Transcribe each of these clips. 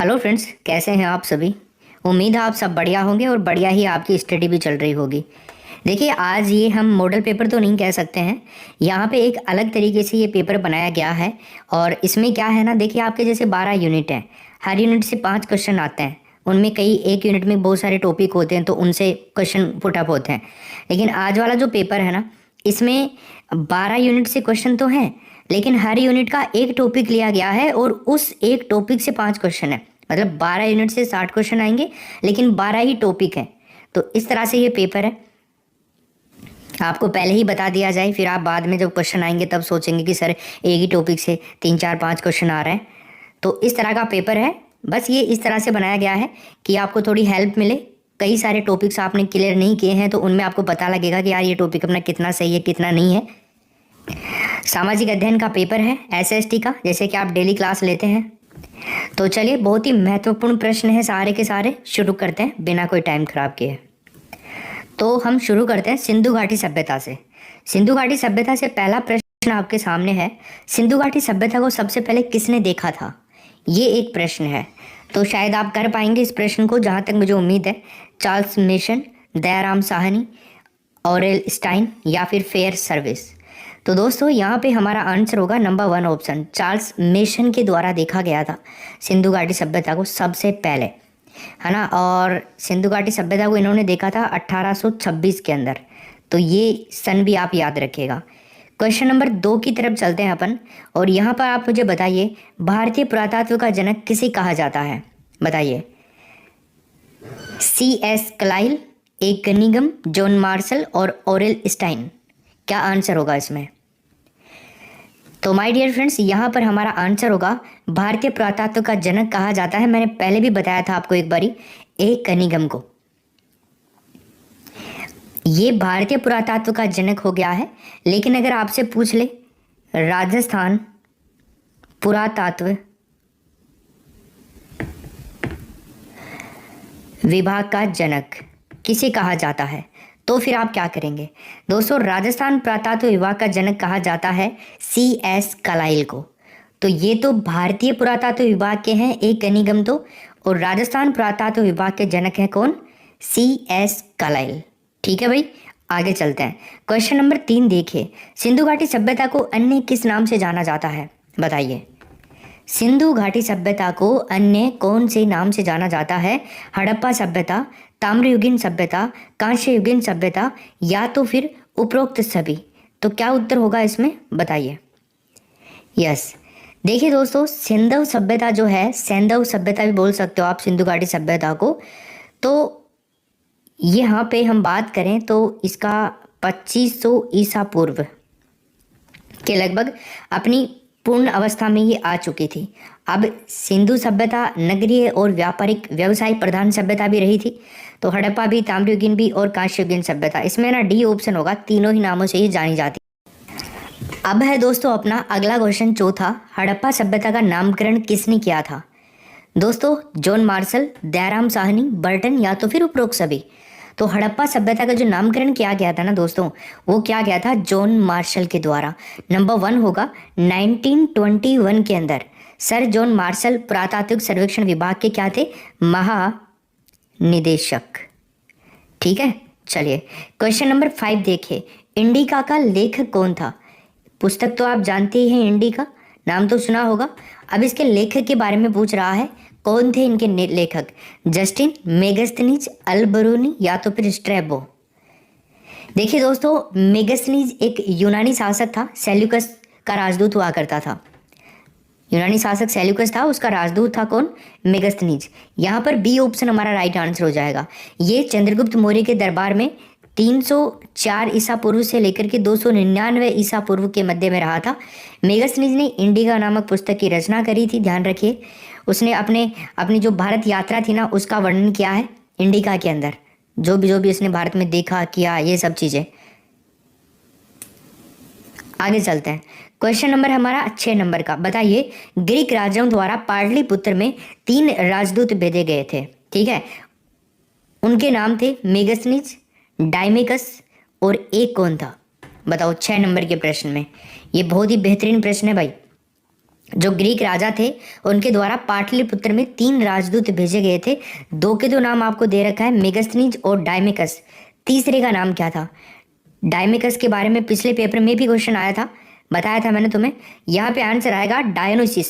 Hello friends, कैसे हैं आप सभी। उम्मीद है आप सब बढ़िया होंगे और बढ़िया ही आपकी स्टडी भी चल रही होगी। देखिए, आज ये हम मॉडल पेपर तो नहीं कह सकते हैं। यहाँ पे एक अलग तरीके से ये पेपर बनाया गया है और इसमें क्या है ना, देखिए आपके जैसे 12 यूनिट हैं। हर यूनिट से 5 क्वेश्चन आते हैं। उनमें कई एक यूनिट में बहुत सारे टॉपिक होते हैं तो उनसे क्वेश्चन पुट अप होते हैं। लेकिन आज वाला जो पेपर है ना, इसमें 12 यूनिट से क्वेश्चन तो हैं, लेकिन हर यूनिट का एक टॉपिक लिया गया है और उस एक टॉपिक से 5 क्वेश्चन है। मतलब 12 यूनिट से 60 क्वेश्चन आएंगे, लेकिन 12 ही टॉपिक हैं। तो इस तरह से ये पेपर है। आपको पहले ही बता दिया जाए, फिर आप बाद में जब क्वेश्चन आएंगे तब सोचेंगे कि सर एक ही टॉपिक से 3 4 5 क्वेश्चन आ रहे हैं। तो इस तरह का पेपर है। बस ये इस तरह से बनाया गया है कि आपको थोड़ी हेल्प मिले। कई सारे टॉपिक्स आपने क्लियर नहीं किए हैं तो उनमें आपको पता लगेगा कि यार ये टॉपिक अपना कितना सही है कितना नहीं है। सामाजिक अध्ययन का पेपर है, एसएसटी का, जैसे कि आप डेली क्लास लेते हैं। तो चलिए, बहुत ही महत्वपूर्ण प्रश्न है सारे के सारे। शुरू करते हैं बिना कोई टाइम खराब किए। तो हम शुरू करते हैं सिंधु घाटी सभ्यता से। सिंधु घाटी सभ्यता से पहला प्रश्न आपके सामने है, सिंधु घाटी सभ्यता को सबसे पहले किसने देखा था? ये एक प्रश्न है। तो शायद आप कर पाएंगे इस प्रश्न को, जहाँ तक मुझे उम्मीद है। Charles Masson, Dayaram Sahni, Aurel Stein या फिर फेयर सर्विस। तो दोस्तों, यहाँ पे हमारा आंसर होगा नंबर 1 ऑप्शन, चार्ल्स मिशन के द्वारा देखा गया था सिंधु घाटी सभ्यता को सबसे पहले, है ना। और सिंधु घाटी सभ्यता को इन्होंने देखा था 1826 के अंदर। तो ये सन भी आप याद रखिएगा। क्वेश्चन नंबर 2 की तरफ चलते हैं अपन। और यहाँ पर आप मुझे बताइए, भारतीय पुरातत्व का जनक किसे कहा जाता है? बताइए। C.S. क्लाइल, ए कनिंघम, जॉन मार्शल और ऑरेल स्टाइन। क्या आंसर होगा इसमें? तो माय डियर फ्रेंड्स, यहाँ पर हमारा आंसर होगा, भारतीय पुरातत्व का जनक कहा जाता है, मैंने पहले भी बताया था आपको एक बारी, ए कनिंघम को। ये भारतीय पुरातत्व का जनक हो गया है। लेकिन अगर आपसे पूछ ले, राजस्थान पुरातत्व विभाग का जनक किसे कहा जाता है, तो फिर आप क्या करेंगे? दोस्तों, राजस्थान पुरातत्व विभाग का जनक कहा जाता है C.S. क्लाइल को। तो ये तो भारतीय पुरातत्व विभाग के हैं एक कनिंघम तो, और राजस्थान पुरातत्व विभाग के जनक हैं कौन? C.S. क्लाइल। ठीक है भाई, आगे चलते हैं। क्वेश्चन नंबर 3 देखिए, सिंधु घाटी सभ्यता को अन्य किस नाम से जाना जाता है? बताइए। सिंधु घाटी सभ्यता को अन्य कौन से नाम से जाना जाता है? हड़प्पा सभ्यता, ताम्रयुगीन सभ्यता, कांस्य युगीन सभ्यता या तो फिर उपरोक्त सभी। तो क्या उत्तर होगा इसमें? बताइए। यस, देखिए दोस्तों, सिंधु सभ्यता जो है, सैंधव सभ्यता भी बोल सकते हो आप सिंधु घाटी सभ्यता को। तो यहाँ पे हम बात करें तो इसका 2500 ईसा पूर्व के लगभग अपनी पूर्ण अवस्था में ये आ चुकी थी। अब सिंधु सभ्यता नगरीय और व्यापारिक व्यवसाय प्रधान सभ्यता भी रही थी। तो हड़प्पा भी, ताम्रयुगीन भी और कांस्ययुगीन सभ्यता, इसमें ना डी ऑप्शन होगा, तीनों ही नामों से ही जानी जाती। अब है दोस्तों अपना अगला क्वेश्चन, चौथा, हड़प्पा सभ्यता का नामकरण किसने किया था? दोस्तों, John Marshall, Dayaram Sahni, Burton या तो फिर उपरोक्त सभी। तो हड़प्पा सभ्यता का जो नामकरण किया गया था ना दोस्तों, वो किया गया था जॉन मार्शल के द्वारा। नंबर 1 होगा 1921 के अंदर। सर जॉन मार्शल पुरातात्विक सर्वेक्षण विभाग के क्या थे? महानिदेशक। ठीक है, चलिए क्वेश्चन नंबर 5 देखिए, इंडिका का लेखक कौन था? पुस्तक तो आप जानते ही हैं, इंडिका नाम तो सुना होगा। अब इसके लेखक के बारे में पूछ रहा है, कौन थे इनके लेखक? जस्टिन, मेगस्थनीज, अल्बरूनी या तो फिर स्ट्रैबो। देखिए दोस्तों, मेगस्थनीज एक यूनानी शासक था, सेल्यूकस का राजदूत हुआ करता था। यूनानी शासक सेल्यूकस था, उसका राजदूत था कौन? मेगस्थनीज। यहाँ पर बी ऑप्शन हमारा राइट आंसर हो जाएगा। ये चंद्रगुप्त मौर्य के दरबार में 304 ईसा पूर्व से लेकर के 299 ईसा पूर्व के मध्य में रहा था। मेगस्थनीज ने इंडिका नामक पुस्तक की रचना करी थी, ध्यान रखिए। उसने अपनी जो भारत यात्रा थी ना, उसका वर्णन किया है इंडिका के अंदर, जो भी उसने भारत में देखा किया, ये सब चीज़ें। आगे चलते हैं। क्वेश्चन नंबर हमारा 6 नंबर का, बताइए, ग्रीक राजाओं द्वारा पाटलिपुत्र में 3 राजदूत भेजे गए थे। ठीक है, उनके नाम थे मेगस्थनीज, डायमेकस और एक कौन था? बताओ 6 नंबर के प्रश्न में। ये बहुत ही बेहतरीन प्रश्न है भाई। जो ग्रीक राजा थे उनके द्वारा पाटलिपुत्र में 3 राजदूत भेजे गए थे। 2 के तो नाम आपको दे रखा है, मेगस्थनीज और डायमेकस। तीसरे का नाम क्या था? डायमेकस के बारे में पिछले पेपर में भी क्वेश्चन आया था, बताया था मैंने तुम्हें। यहाँ पे आंसर आएगा डायोनिसिस,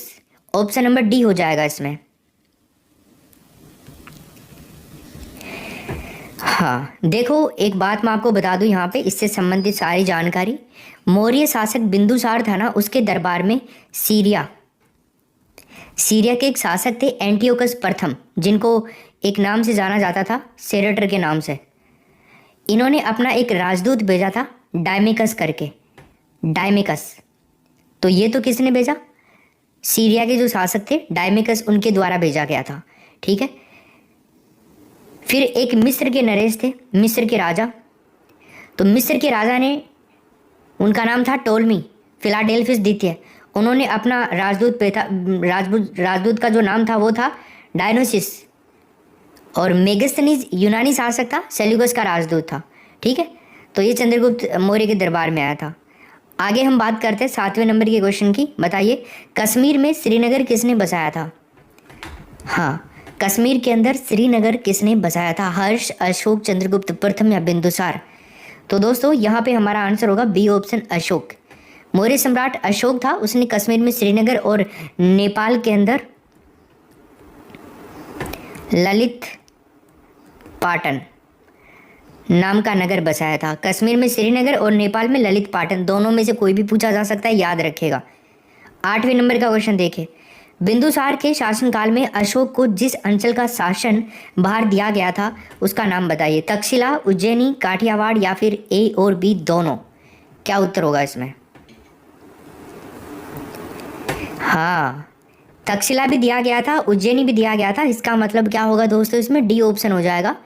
ऑप्शन नंबर डी हो जाएगा इसमें। हाँ देखो, एक बात मैं आपको बता दूं यहाँ पे, इससे संबंधित सारी जानकारी। मौर्य शासक बिंदुसार था ना, उसके दरबार में सीरिया के एक शासक थे एंटियोकस प्रथम, जिनको एक नाम से जाना जाता था, सेरेटर के नाम से। इन्होंने अपना एक राजदूत भेजा था डायमेकस करके, डायमेकस। तो ये तो किसने भेजा? सीरिया के जो शासक थे डायमेकस, उनके द्वारा भेजा गया था, ठीक है। फिर एक मिस्र के नरेश थे, मिस्र के राजा। तो मिस्र के राजा ने, उनका नाम था टोलमी फिलाडेल्फिस द्वितीय। उन्होंने अपना राजदूत का जो नाम था वो था डायनोसिस। और मेगस्थनीज यूनानी शासक था, सेल्यूकस का राजदूत था, ठीक है। तो ये चंद्रगुप्त मौर्य के दरबार में आया था। आगे हम बात करते हैं 7वें नंबर के क्वेश्चन की। बताइए, कश्मीर में श्रीनगर किसने बसाया था? हाँ, कश्मीर के अंदर श्रीनगर किसने बसाया था? हर्ष, अशोक, चंद्रगुप्त प्रथम या बिंदुसार? तो दोस्तों यहाँ पे हमारा आंसर होगा बी ऑप्शन, अशोक। मौर्य सम्राट अशोक था, उसने कश्मीर में श्रीनगर और नेपाल के अंदर ललित पाटन नाम का नगर बसाया था। कश्मीर में श्रीनगर और नेपाल में ललित पाटन, दोनों में से कोई भी पूछा जा सकता है, याद रखेगा। 8वें नंबर का क्वेश्चन देखें। बिंदुसार के शासनकाल में अशोक को जिस अंचल का शासन भार दिया गया था उसका नाम बताइए। तक्षशिला, उज्जैनी, काठियावाड़ या फिर ए और बी दोनों? क्या उत्तर होगा इसमें? हाँ, तक्षशिला भी दिया गया था, उज्जैनी भी दिया गया था। इसका मतलब क्या होगा दोस्तों? इसमें डी ऑप्शन हो जाएगा।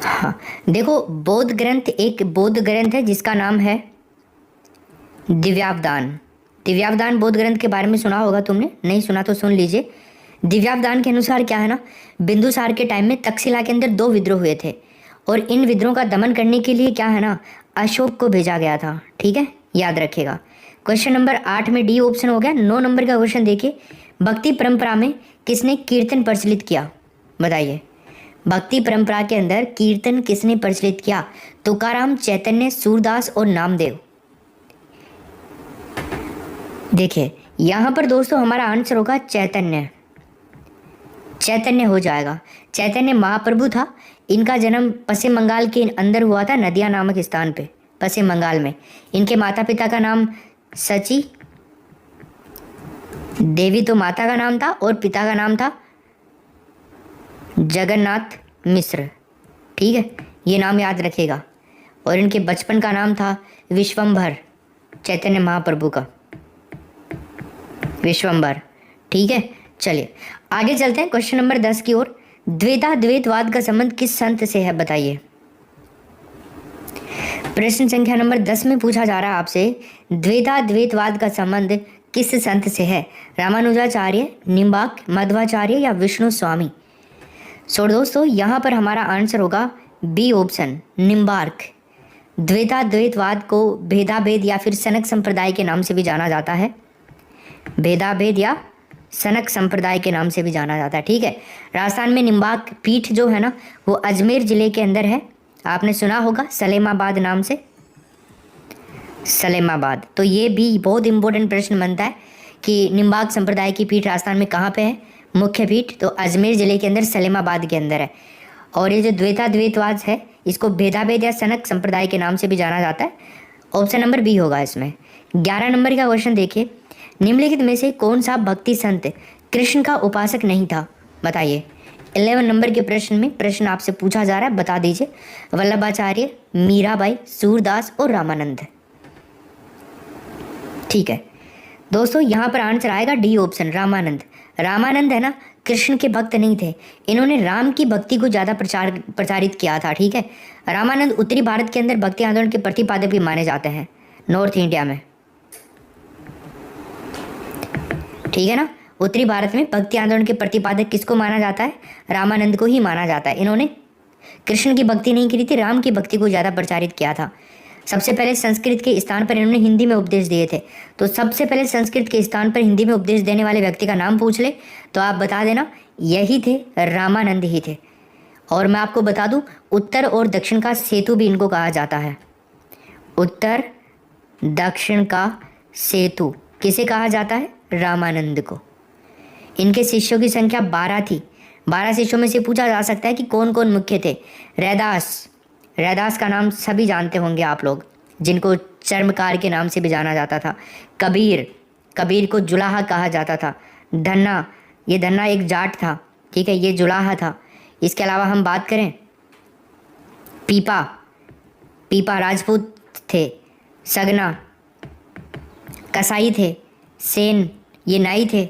हाँ देखो, बौद्ध ग्रंथ, एक बौद्ध ग्रंथ है जिसका नाम है दिव्यावदान। दिव्यावदान बौद्ध ग्रंथ के बारे में सुना होगा तुमने, नहीं सुना तो सुन लीजिए। दिव्यावदान के अनुसार क्या है ना, बिंदुसार के टाइम में तक्षशिला के अंदर 2 विद्रोह हुए थे और इन विद्रोह का दमन करने के लिए क्या है ना, अशोक को भेजा गया था, ठीक है, याद रखिएगा। क्वेश्चन नंबर 8 में डी ऑप्शन हो गया। 9 नंबर का क्वेश्चन देखिए, भक्ति परंपरा में किसने कीर्तन प्रचलित किया? बताइए, भक्ति परंपरा के अंदर कीर्तन किसने प्रचलित किया? तुकाराम, चैतन्य, सूरदास और नामदेव? देखिए यहाँ पर दोस्तों हमारा आंसर होगा चैतन्य, चैतन्य हो जाएगा। चैतन्य महाप्रभु था, इनका जन्म पश्चिम बंगाल के अंदर हुआ था, नदिया नामक स्थान पे, पश्चिम बंगाल में। इनके माता पिता का नाम सची देवी तो माता का नाम था और पिता का नाम था जगन्नाथ मिश्र, ठीक है, ये नाम याद रखिएगा। और इनके बचपन का नाम था विश्वम्भर, चैतन्य महाप्रभु का विश्वम्भर, ठीक है। चलिए आगे चलते हैं क्वेश्चन नंबर 10 की ओर। द्वैता द्वैतवाद का संबंध किस संत से है? बताइए। प्रश्न संख्या नंबर 10 में पूछा जा रहा है आपसे, द्वैता द्वैतवाद का संबंध किस संत से है? रामानुजाचार्य, निम्बार्क, मध्वाचार्य या विष्णु स्वामी? सो दोस्तों यहाँ पर हमारा आंसर होगा बी ऑप्शन, निम्बार्क। द्वैता द्वैतवाद को भेदाभेद या फिर सनक संप्रदाय के नाम से भी जाना जाता है, भेदाभेद या सनक संप्रदाय के नाम से भी जाना जाता है, ठीक है। राजस्थान में निम्बार्क पीठ जो है ना वो अजमेर जिले के अंदर है, आपने सुना होगा सलेमाबाद नाम से, सलेमाबाद। तो ये भी बहुत इंपॉर्टेंट प्रश्न बनता है कि निम्बार्क संप्रदाय की पीठ राजस्थान में कहाँ पे है? मुख्य पीठ तो अजमेर जिले के अंदर सलेमाबाद के अंदर है। और ये जो द्वैता द्वैतवाद है इसको भेदाभेद या सनक संप्रदाय के नाम से भी जाना जाता है, ऑप्शन नंबर बी होगा इसमें। 11 नंबर का क्वेश्चन देखिए, निम्नलिखित में से कौन सा भक्ति संत कृष्ण का उपासक नहीं था? बताइए। 11 नंबर के प्रश्न में प्रश्न आपसे पूछा जा रहा है, बता दीजिए। वल्लभाचार्य, मीराबाई, सूरदास और रामानंद, ठीक है। दोस्तों यहाँ पर आंसर आएगा डी ऑप्शन, रामानंद। रामानंद है ना कृष्ण के भक्त नहीं थे, इन्होंने राम की भक्ति को ज़्यादा प्रचारित किया था, ठीक है। रामानंद उत्तरी भारत के अंदर भक्ति आंदोलन के प्रतिपादक भी माने जाते हैं, नॉर्थ इंडिया में, ठीक है ना। उत्तरी भारत में भक्ति आंदोलन के प्रतिपादक किसको माना जाता है? रामानंद को ही माना जाता है। इन्होंने कृष्ण की भक्ति नहीं की थी, राम की भक्ति को ज़्यादा प्रचारित किया था। सबसे पहले संस्कृत के स्थान पर इन्होंने हिंदी में उपदेश दिए थे। तो सबसे पहले संस्कृत के स्थान पर हिंदी में उपदेश देने वाले व्यक्ति का नाम पूछ ले तो आप बता देना, यही थे, रामानंद ही थे। और मैं आपको बता दूं, उत्तर और दक्षिण का सेतु भी इनको कहा जाता है। उत्तर दक्षिण का सेतु किसे कहा जाता है? रामानंद को। इनके शिष्यों की संख्या 12 थी। 12 शिष्यों में से पूछा जा सकता है कि कौन कौन मुख्य थे। रैदास का नाम सभी जानते होंगे आप लोग, जिनको चर्मकार के नाम से भी जाना जाता था। कबीर को जुलाहा कहा जाता था। धन्ना, ये धन्ना एक जाट था, ठीक है, ये जुलाहा था। इसके अलावा हम बात करें, पीपा राजपूत थे। सगना कसाई थे। सेन ये नाई थे।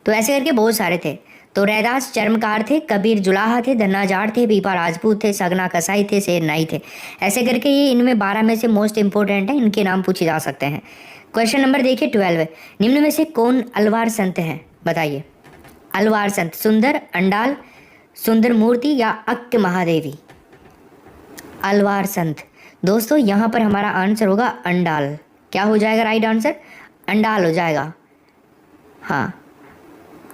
तो ऐसे करके बहुत सारे थे। तो रैदास चर्मकार थे, कबीर जुलाहा थे, धन्ना जाट थे, पीपा राजपूत थे, सगना कसाई थे, सेन नाई थे। ऐसे करके ये इनमें 12 में से मोस्ट इंपॉर्टेंट है, इनके नाम पूछे जा सकते हैं। क्वेश्चन नंबर देखिए 12। निम्न में से कौन अलवार संत है? बताइए। अलवार संत सुंदर, अंडाल, सुंदर मूर्ति या अक्क महादेवी? अलवार संत दोस्तों, यहाँ पर हमारा आंसर होगा अंडाल। क्या हो जाएगा राइट आंसर? अंडाल हो जाएगा। हाँ,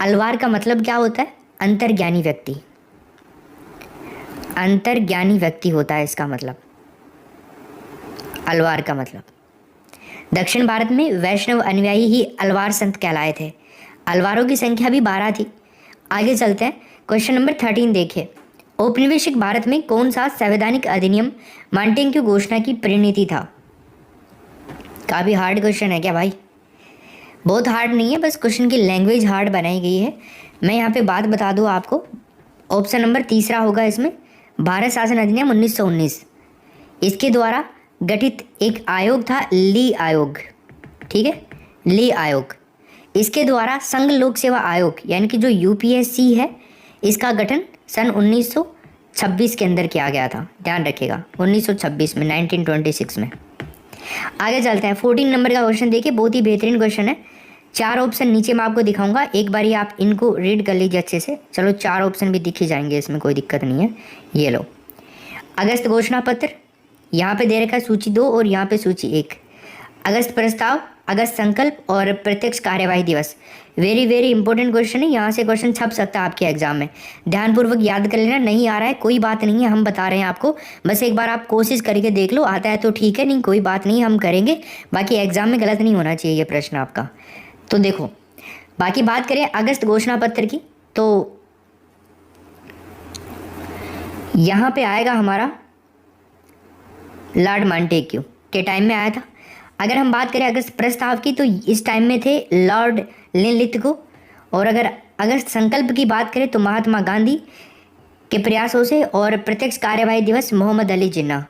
अलवार का मतलब क्या होता है? अंतर्ज्ञानी व्यक्ति। अंतर्ज्ञानी व्यक्ति होता है इसका मतलब, अलवार का मतलब। दक्षिण भारत में वैष्णव अनुयायी ही अलवार संत कहलाए थे। अलवारों की संख्या भी 12 थी। आगे चलते हैं। क्वेश्चन नंबर 13 देखिए। औपनिवेशिक भारत में कौन सा संवैधानिक अधिनियम मांटेग्यू घोषणा की परिणति था? काफ़ी हार्ड क्वेश्चन है क्या भाई? बहुत हार्ड नहीं है, बस क्वेश्चन की लैंग्वेज हार्ड बनाई गई है। मैं यहाँ पे बात बता दूँ आपको। ऑप्शन नंबर 3 होगा इसमें, भारत शासन अधिनियम 1919। इसके द्वारा गठित एक आयोग था, ली आयोग, ठीक है, ली आयोग। इसके द्वारा संघ लोक सेवा आयोग यानी कि जो यूपीएससी है, इसका गठन सन 1926 के अंदर किया गया था। ध्यान रखिएगा, 1926 में, 1926 में। आगे चलते हैं। 14 नंबर का क्वेश्चन देखिए, बहुत ही बेहतरीन क्वेश्चन है। 4 ऑप्शन नीचे मैं आपको दिखाऊंगा, एक बार ही आप इनको रीड कर लीजिए अच्छे से। चलो 4 ऑप्शन भी दिख ही जाएंगे, इसमें कोई दिक्कत नहीं है। ये लो, अगस्त घोषणा पत्र, यहाँ पे दे रखा है सूची 2 और यहाँ पे सूची 1। अगस्त प्रस्ताव, अगस्त संकल्प और प्रत्यक्ष कार्यवाही दिवस। वेरी वेरी इंपॉर्टेंट क्वेश्चन है, यहाँ से क्वेश्चन छप सकता है आपके एग्जाम में। ध्यानपूर्वक याद कर लेना। नहीं आ रहा है कोई बात नहीं है, हम बता रहे हैं आपको, बस एक बार आप कोशिश करके देख लो। आता है तो ठीक है, नहीं कोई बात नहीं, हम करेंगे। बाकी एग्जाम में गलत नहीं होना चाहिए ये प्रश्न आपका। तो देखो, बाकी बात करें अगस्त घोषणा पत्र की, तो यहाँ पे आएगा हमारा लॉर्ड मॉन्टेग्यू के टाइम में आया था। अगर हम बात करें अगस्त प्रस्ताव की, तो इस टाइम में थे लॉर्ड लिनलिथगो। और अगर अगस्त संकल्प की बात करें तो महात्मा गांधी के प्रयासों से, और प्रत्यक्ष कार्यवाही दिवस मोहम्मद अली जिन्ना।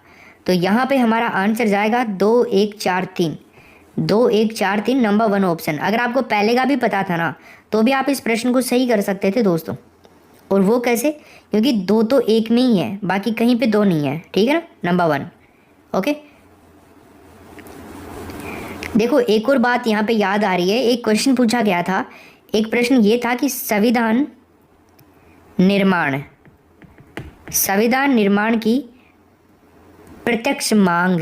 तो यहाँ पे हमारा आंसर जाएगा 2 1 4 3, 2 1 4 3 नंबर 1 ऑप्शन। अगर आपको पहले का भी पता था ना, तो भी आप इस प्रश्न को सही कर सकते थे दोस्तों। और वो कैसे? क्योंकि 2 तो 1 में ही है, बाकी कहीं पे 2 नहीं है, ठीक है ना, नंबर 1। ओके, देखो एक और बात यहाँ पे याद आ रही है। एक क्वेश्चन पूछा गया था, एक प्रश्न ये था कि संविधान निर्माण की प्रत्यक्ष मांग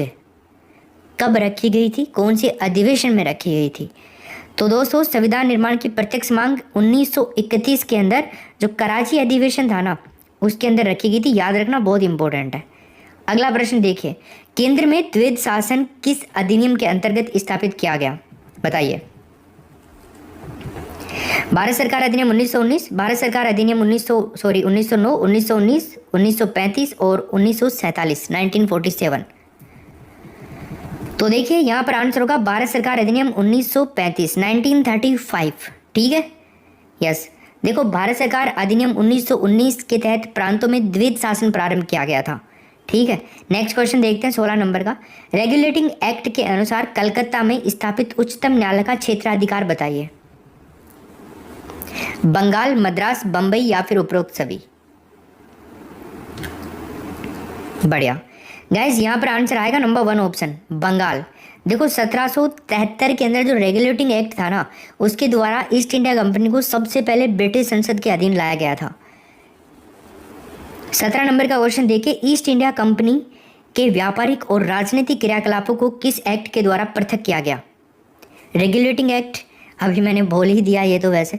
कब रखी गई थी, कौन से अधिवेशन में रखी गई थी? तो दोस्तों, संविधान निर्माण की प्रत्यक्ष मांग 1931 के अंदर, जो कराची अधिवेशन था ना, उसके अंदर रखी गई थी। याद रखना, बहुत इंपॉर्टेंट है। अगला प्रश्न देखिए, केंद्र में द्वैध शासन किस अधिनियम के अंतर्गत स्थापित किया गया? बताइए। भारत सरकार अधिनियम 1919, भारत सरकार अधिनियम 1909, 1919, 1935 और 1947, 1947। तो देखिए यहाँ पर आंसर होगा भारत सरकार अधिनियम 1935, 1935, ठीक है, यस। देखो, भारत सरकार अधिनियम 1919 के तहत प्रांतों में द्वैध शासन प्रारंभ किया गया था, ठीक है। नेक्स्ट क्वेश्चन देखते हैं 16 नंबर का। रेगुलेटिंग एक्ट के अनुसार कलकत्ता में स्थापित उच्चतम न्यायालय का क्षेत्राधिकार बताइए। बंगाल, मद्रास, बंबई या फिर उपरोक्त सभी? बढ़िया गाइस, यहाँ पर आंसर आएगा नंबर 1 ऑप्शन, बंगाल। देखो, 1773 के अंदर जो रेगुलेटिंग एक्ट था ना, उसके द्वारा ईस्ट इंडिया कंपनी को सबसे पहले ब्रिटिश संसद के अधीन लाया गया था। 17 नंबर का क्वेश्चन देखिए, ईस्ट इंडिया कंपनी के व्यापारिक और राजनीतिक क्रियाकलापों को किस एक्ट के द्वारा पृथक किया गया? रेगुलेटिंग एक्ट, अभी मैंने बोल ही दिया ये तो वैसे,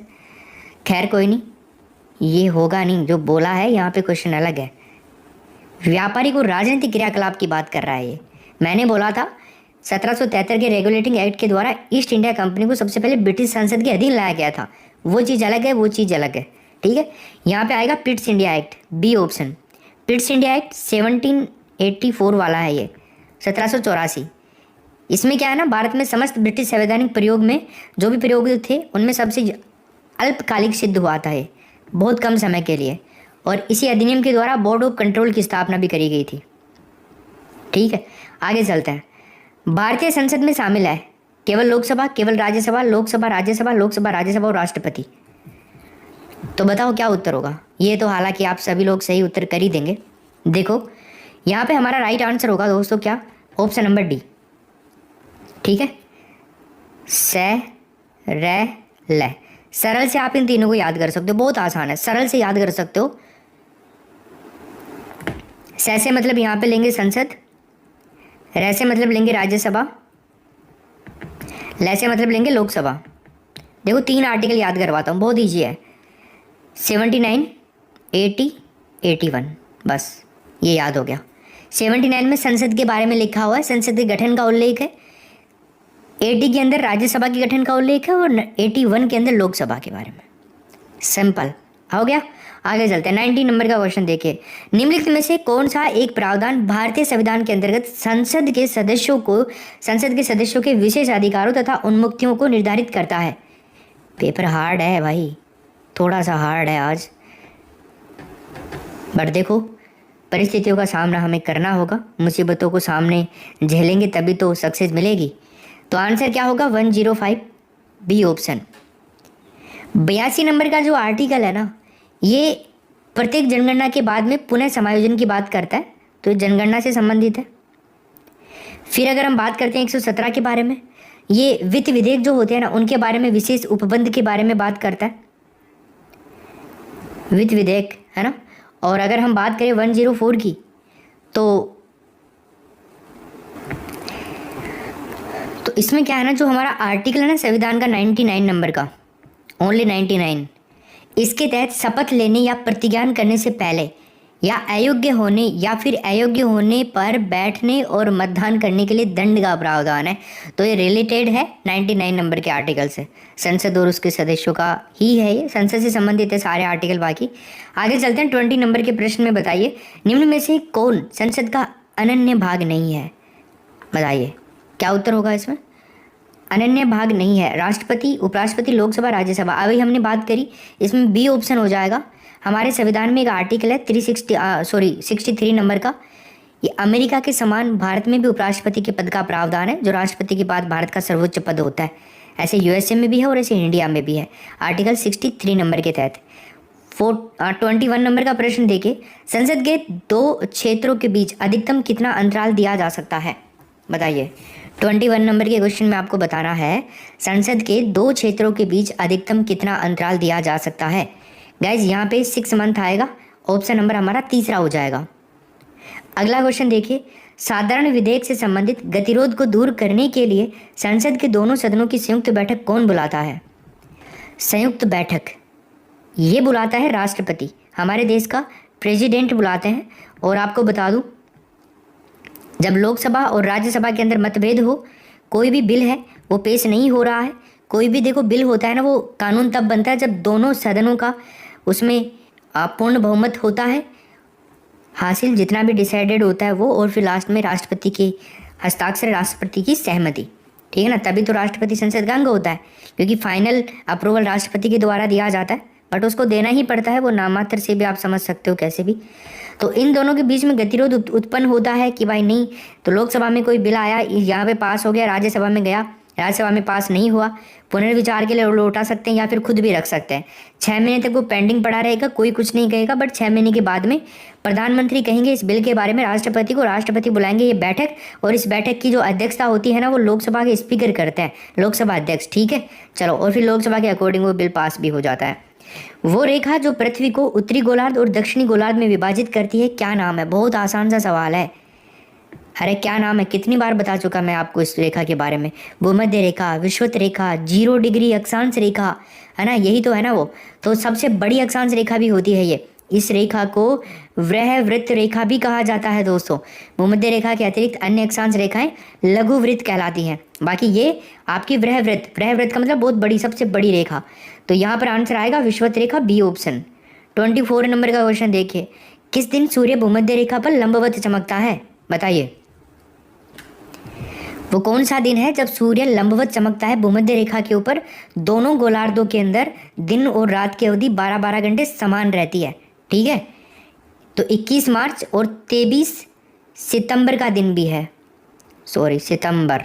खैर कोई नहीं, ये होगा नहीं, जो बोला है यहाँ पे क्वेश्चन अलग है। व्यापारिक और राजनीतिक क्रियाकलाप की बात कर रहा है ये। मैंने बोला था 1773 के रेगुलेटिंग एक्ट के द्वारा ईस्ट इंडिया कंपनी को सबसे पहले ब्रिटिश संसद के अधीन लाया गया था, वो चीज़ अलग है, वो चीज़ अलग है, ठीक है। यहाँ पे आएगा Pitt's India Act, B option. Pitt's India Act 1784 वाला है ये, 1784। इसमें क्या है ना, भारत में समस्त ब्रिटिश संवैधानिक प्रयोग में जो भी प्रयोग थे उनमें सबसे अल्पकालिक सिद्ध हुआ था ये, बहुत कम समय के लिए, और इसी अधिनियम के द्वारा बोर्ड ऑफ कंट्रोल की स्थापना भी करी गई थी, ठीक है। आगे चलते हैं। भारतीय संसद में शामिल है केवल लोकसभा, केवल राज्यसभा, लोकसभा राज्यसभा, लोकसभा राज्यसभा और राष्ट्रपति। तो बताओ क्या उत्तर होगा? ये तो हालांकि आप सभी लोग सही उत्तर कर ही देंगे। देखो यहाँ पे हमारा राइट आंसर होगा दोस्तों क्या, ऑप्शन नंबर डी, ठीक है। से रे ले, सरल से आप इन तीनों को याद कर सकते हो, बहुत आसान है, सरल से याद कर सकते हो। से मतलब यहाँ पे लेंगे संसद, रे से मतलब लेंगे राज्यसभा, ले से मतलब लेंगे लोकसभा। देखो 3 आर्टिकल याद करवाता हूँ, बहुत ईजी है, 79, 80, 81, बस ये याद हो गया। 79 में संसद के बारे में लिखा हुआ है, संसद के गठन का उल्लेख है। 80 के अंदर राज्यसभा के गठन का उल्लेख है, और 81 के अंदर लोकसभा के बारे में। सिंपल हो गया। आगे चलते हैं। 19 नंबर का क्वेश्चन देखिए, निम्नलिखित में से कौन सा एक प्रावधान भारतीय संविधान के अंतर्गत संसद के सदस्यों के विशेष अधिकारों तथा उन्मुक्तियों को निर्धारित करता है? पेपर हार्ड है भाई, थोड़ा सा हार्ड है आज, बट देखो परिस्थितियों का सामना हमें करना होगा, मुसीबतों को सामने झेलेंगे तभी तो सक्सेस मिलेगी। तो आंसर क्या होगा? 105, बी ऑप्शन। 82 नंबर का जो आर्टिकल है ना, ये प्रत्येक जनगणना के बाद में पुनः समायोजन की बात करता है, तो ये जनगणना से संबंधित है। फिर अगर हम बात करते हैं 117 के बारे में, ये वित्त विधेयक जो होते हैं ना, उनके बारे में विशेष उपबंध के बारे में बात करता है, वित्त विधेयक है ना। और अगर हम बात करें 104 की, तो इसमें क्या है ना, जो हमारा आर्टिकल है ना संविधान का 99 नंबर का, ओनली 99, इसके तहत शपथ लेने या प्रतिज्ञान करने से पहले या अयोग्य होने या फिर अयोग्य होने पर बैठने और मतदान करने के लिए दंड का प्रावधान है। तो ये रिलेटेड है 99 नंबर के आर्टिकल से, संसद और उसके सदस्यों का ही है, ये संसद से संबंधित है सारे आर्टिकल। बाकी आगे चलते हैं। 20 नंबर के प्रश्न में बताइए, निम्न में से कौन संसद का अनन्य भाग नहीं है? बताइए क्या उत्तर होगा इसमें? अनन्य भाग नहीं है राष्ट्रपति, उपराष्ट्रपति, लोकसभा, राज्यसभा। अभी हमने बात करी, इसमें बी ऑप्शन हो जाएगा। हमारे संविधान में एक आर्टिकल है 63 नंबर का, ये अमेरिका के समान भारत में भी उपराष्ट्रपति के पद का प्रावधान है, जो राष्ट्रपति के बाद भारत का सर्वोच्च पद होता है। ऐसे यूएसए में भी है और ऐसे इंडिया में भी है, आर्टिकल 63 नंबर के तहत। 21 नंबर का प्रश्न देखिए, संसद के 2 क्षेत्रों के बीच अधिकतम कितना अंतराल दिया जा सकता है? बताइए। 21 नंबर के क्वेश्चन में आपको बताना है, संसद के 2 क्षेत्रों के बीच अधिकतम कितना अंतराल दिया जा सकता है? गाइज यहाँ पे 6 मंथ आएगा, ऑप्शन नंबर हमारा तीसरा हो जाएगा। अगला क्वेश्चन देखिए, साधारण विधेयक से संबंधित गतिरोध को दूर करने के लिए संसद के दोनों सदनों की संयुक्त बैठक कौन बुलाता है? संयुक्त बैठक ये बुलाता है राष्ट्रपति, हमारे देश का प्रेसिडेंट बुलाते हैं। और आपको बता दूं, जब लोकसभा और राज्यसभा के अंदर मतभेद हो, कोई भी बिल है वो पेश नहीं हो रहा है, कोई भी देखो बिल होता है ना, वो कानून तब बनता है जब दोनों सदनों का उसमें पूर्ण बहुमत होता है हासिल, जितना भी डिसाइडेड होता है वो, और फिर लास्ट में राष्ट्रपति के हस्ताक्षर, राष्ट्रपति की सहमति, ठीक है ना, तभी तो राष्ट्रपति संसद का अंग होता है, क्योंकि फाइनल अप्रूवल राष्ट्रपति के द्वारा दिया जाता है, बट उसको देना ही पड़ता है, वो नामात्र से भी आप समझ सकते हो कैसे भी। तो इन दोनों के बीच में गतिरोध उत्पन्न होता है कि भाई नहीं, तो लोकसभा में कोई बिल आया, यहाँ पे पास हो गया, राज्यसभा में गया, राज्यसभा में पास नहीं हुआ, पुनर्विचार के लिए लौटा सकते हैं या फिर खुद भी रख सकते हैं। 6 महीने तक वो पेंडिंग पड़ा रहेगा, कोई कुछ नहीं कहेगा, बट 6 महीने के बाद में प्रधानमंत्री कहेंगे इस बिल के बारे में राष्ट्रपति को, राष्ट्रपति बुलाएंगे ये बैठक, और इस बैठक की जो अध्यक्षता होती है ना, वो लोकसभा के स्पीकर करते हैं, लोकसभा अध्यक्ष, ठीक है। चलो, और फिर लोकसभा के अकॉर्डिंग वो बिल पास भी हो जाता है। वो रेखा जो पृथ्वी को उत्तरी गोलार्ध और दक्षिणी गोलार्ध में विभाजित करती है, क्या नाम है? बहुत आसान सा सवाल है, अरे क्या नाम है, कितनी बार बता चुका मैं आपको इस रेखा के बारे में। भूमध्य रेखा, विषुवत रेखा, 0 डिग्री अक्षांश रेखा, है ना, यही तो है ना वो। तो सबसे बड़ी अक्षांश रेखा भी होती है ये। इस रेखा को वृहवृत्त रेखा भी कहा जाता है दोस्तों। भूमध्य रेखा के अतिरिक्त अन्य अक्षांश रेखाएं लघु वृत्त कहलाती हैं। बाकी ये आपकी वृहवृत्त, वृहवृत्त का मतलब बहुत बड़ी, सबसे बड़ी रेखा। तो यहाँ पर आंसर आएगा विषुवत रेखा, बी ऑप्शन। 24 नंबर का क्वेश्चन देखिए, किस दिन सूर्य भूमध्य रेखा पर लंबवत चमकता है, बताइए। वो कौन सा दिन है जब सूर्य लंबवत चमकता है भूमध्य रेखा के ऊपर, दोनों गोलार्धों के अंदर दिन और रात की अवधि 12-12 घंटे समान रहती है, ठीक है। तो 21 मार्च और 23 सितंबर का दिन भी है, सॉरी सितंबर,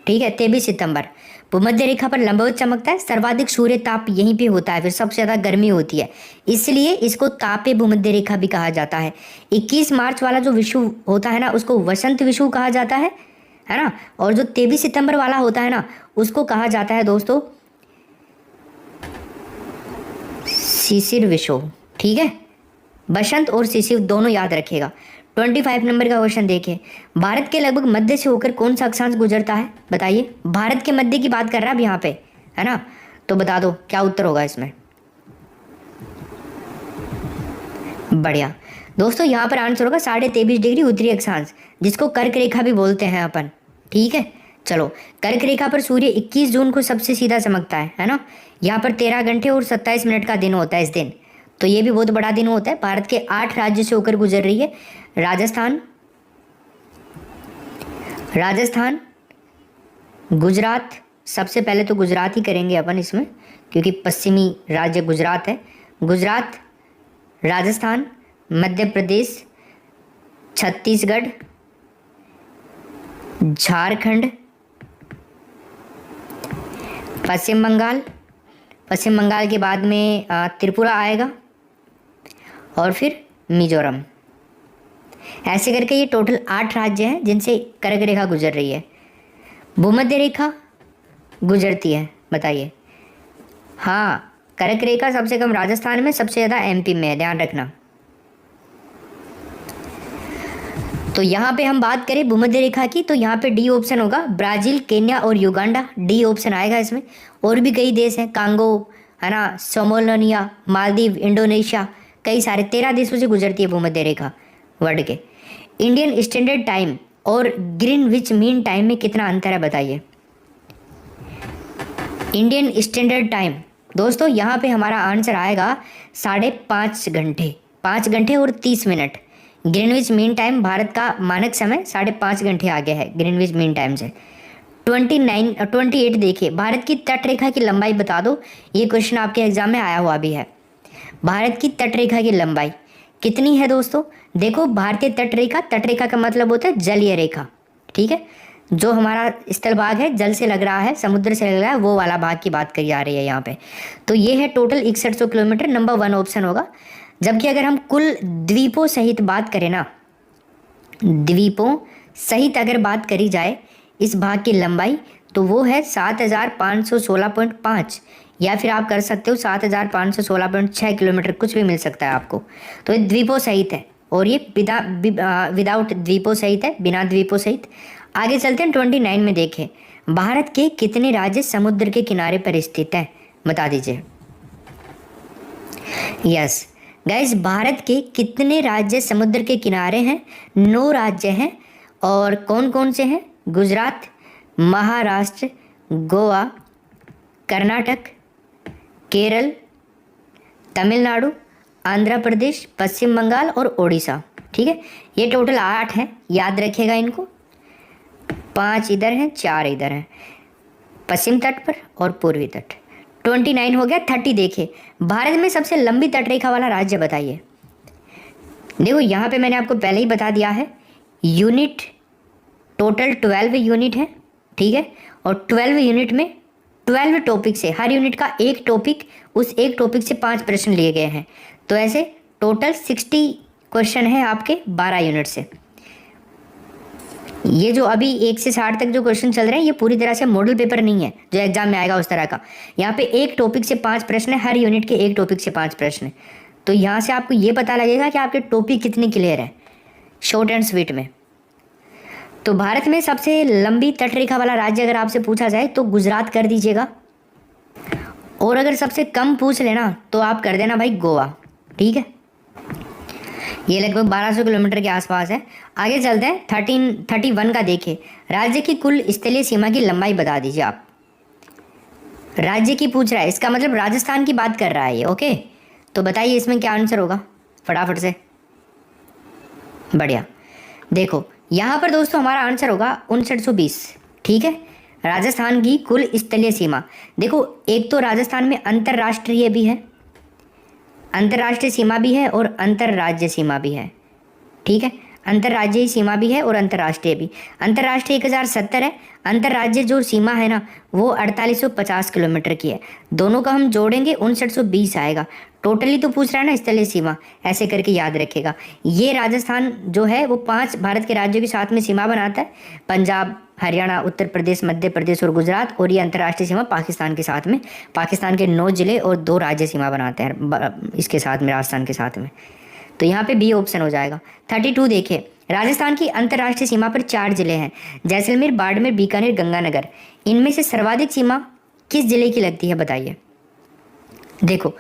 ठीक है, 23 सितंबर भूमध्य रेखा पर लंबवत चमकता है। सर्वाधिक सूर्य ताप यहीं पे होता है, फिर सबसे ज़्यादा गर्मी होती है, इसलिए इसको तापे भूमध्य रेखा भी कहा जाता है। 21 मार्च वाला जो विषुव होता है ना, उसको वसंत विषुव कहा जाता है ना। और जो 23 सितंबर वाला होता है ना, उसको कहा जाता है दोस्तों शिशिर विषुव, ठीक है। बसंत और शिशिर दोनों याद रखिएगा। 25 नंबर का क्वेश्चन देखिए, भारत के लगभग मध्य से होकर कौन सा अक्षांश गुजरता है, बताइए। भारत के मध्य की बात कर रहा है अब यहाँ पे, है ना, तो बता दो क्या उत्तर होगा इसमें। बढ़िया दोस्तों, यहाँ पर आंसर होगा 23.5 डिग्री उत्तरी अक्षांश, जिसको कर्क रेखा भी बोलते हैं अपन, ठीक है। चलो, कर्क रेखा पर सूर्य 21 जून को सबसे सीधा चमकता है ना। यहाँ पर 13 घंटे और 27 मिनट का दिन होता है इस दिन, तो ये भी बहुत बड़ा दिन होता है। भारत के 8 राज्य से होकर गुजर रही है। राजस्थान, गुजरात, सबसे पहले तो गुजरात ही करेंगे अपन इसमें, क्योंकि पश्चिमी राज्य गुजरात है। गुजरात, राजस्थान, मध्य प्रदेश, छत्तीसगढ़, झारखंड, पश्चिम बंगाल, पश्चिम बंगाल के बाद में त्रिपुरा आएगा, और फिर मिजोरम। ऐसे करके ये टोटल 8 राज्य हैं जिनसे कर्क रेखा गुजर रही है। भूमध्य रेखा गुजरती है, बताइए। हाँ, कर्क रेखा सबसे कम राजस्थान में, सबसे ज़्यादा एमपी में है, ध्यान रखना। तो यहाँ पे हम बात करें भूमध्य रेखा की, तो यहाँ पे डी ऑप्शन होगा, ब्राज़ील, केन्या और युगांडा, डी ऑप्शन आएगा इसमें। और भी कई देश हैं, कांगो, है ना, सोमालिया, मालदीव, इंडोनेशिया, कई सारे 13 देशों से गुजरती है भूमध्य रेखा वर्ल्ड के। इंडियन स्टैंडर्ड टाइम और ग्रीनविच मीन टाइम में कितना अंतर है, बताइए। इंडियन स्टैंडर्ड टाइम दोस्तों, यहाँ पे हमारा आंसर आएगा 5.5 घंटे, 5 घंटे और 30 minute. Greenwich mean time Bharat का मानक समय 5.5 घंटे आगे है ग्रीनविच मीन टाइम से। 28 देखिए, भारत की तट रेखा की लंबाई बता दो। ये क्वेश्चन आपके एग्जाम में आया हुआ भी है। भारत की तट रेखा की लंबाई कितनी है दोस्तों? देखो, भारतीय तट रेखा का मतलब होता है जलीय रेखा, ठीक है। जो हमारा स्थल भाग है, जल से लग रहा है, समुद्र से लग रहा है, वो वाला भाग की बात करी जा रही है यहाँ पे। तो ये है टोटल 6100 किलोमीटर, नंबर 1 ऑप्शन होगा। जबकि अगर हम कुल द्वीपों सहित बात करें ना, द्वीपों सहित अगर बात करी जाए इस भाग की लंबाई, तो वो है 7516.5, या फिर आप कर सकते हो 7516.6 किलोमीटर, कुछ भी मिल सकता है आपको। तो ये द्वीपों सहित है, और ये विदाउट द्वीपों सहित है, बिना द्वीपों सहित। आगे चलते हैं 29 में। देखें, भारत के कितने राज्य समुद्र के किनारे पर स्थित हैं, बता दीजिए। यस गाइस, भारत के कितने राज्य समुद्र के किनारे हैं? 9 राज्य हैं। और कौन कौन से हैं? गुजरात, महाराष्ट्र, गोवा, कर्नाटक, केरल, तमिलनाडु, आंध्र प्रदेश, पश्चिम बंगाल और उड़ीसा, ठीक है। ये टोटल 8 हैं, याद रखिएगा इनको। 5 इधर हैं, 4 इधर हैं, पश्चिम तट पर और पूर्वी तट। 29 हो गया। 30 देखिए, भारत में सबसे लंबी तटरेखा वाला राज्य बताइए। देखो, यहाँ पे मैंने आपको पहले ही बता दिया है, यूनिट टोटल 12 यूनिट है, ठीक है। और 12 यूनिट में 12 टॉपिक से, हर यूनिट का एक टॉपिक, उस एक टॉपिक से 5 प्रश्न लिए गए हैं। तो ऐसे टोटल 60 क्वेश्चन है आपके 12 यूनिट से। ये जो अभी 1 से 60 तक जो क्वेश्चन चल रहे हैं, ये पूरी तरह से मॉडल पेपर नहीं है जो एग्जाम में आएगा उस तरह का। यहाँ पे एक टॉपिक से 5 प्रश्न है, हर यूनिट के एक टॉपिक से 5 प्रश्न है। तो यहाँ से आपको ये पता लगेगा कि आपके टॉपिक कितने क्लियर है, शॉर्ट एंड स्वीट में। तो भारत में सबसे लंबी तटरेखा वाला राज्य अगर आपसे पूछा जाए तो गुजरात कर दीजिएगा, और अगर सबसे कम पूछ लेना तो आप कर देना भाई गोवा। ठीक है, ये लगभग 1200 किलोमीटर के आसपास है। आगे चलते हैं 1331 का। देखिए राज्य की कुल स्थलीय सीमा की लंबाई बता दीजिए आप। राज्य की पूछ रहा है, इसका मतलब राजस्थान की बात कर रहा है ये। ओके, तो बताइए इसमें क्या आंसर होगा फटाफट से। बढ़िया, देखो यहाँ पर दोस्तों हमारा आंसर होगा 5920। ठीक है, राजस्थान की कुल स्थलीय सीमा। देखो एक तो राजस्थान में अंतर्राष्ट्रीय भी है, अंतर्राष्ट्रीय सीमा भी है और अंतर्राज्य सीमा भी है। ठीक है, अंतर्राज्यीय सीमा भी है और अंतर्राष्ट्रीय भी। अंतर्राष्ट्रीय 1070 है, अंतर्राज्य जो सीमा है ना वो 4850 किलोमीटर की है। दोनों का हम जोड़ेंगे 5920 आएगा। टोटली तो पूछ रहा है ना स्थलीय सीमा, ऐसे करके याद रखेगा। ये राजस्थान जो है वो 5 भारत के राज्यों के साथ में सीमा बनाता है, पंजाब, हरियाणा, उत्तर प्रदेश, मध्य प्रदेश और गुजरात। और ये अंतर्राष्ट्रीय सीमा पाकिस्तान के साथ में, पाकिस्तान के 9 जिले और 2 राज्य सीमा बनाते हैं इसके साथ में, राजस्थान के साथ में। तो यहाँ पे बी ऑप्शन हो जाएगा। 32 देखिए, राजस्थान की अंतर्राष्ट्रीय सीमा पर 4 जिले हैं, जैसलमेर, बाड़मेर, बीकानेर, गंगानगर। इनमें से सर्वाधिक सीमा किस जिले की लगती है बताइए। देखो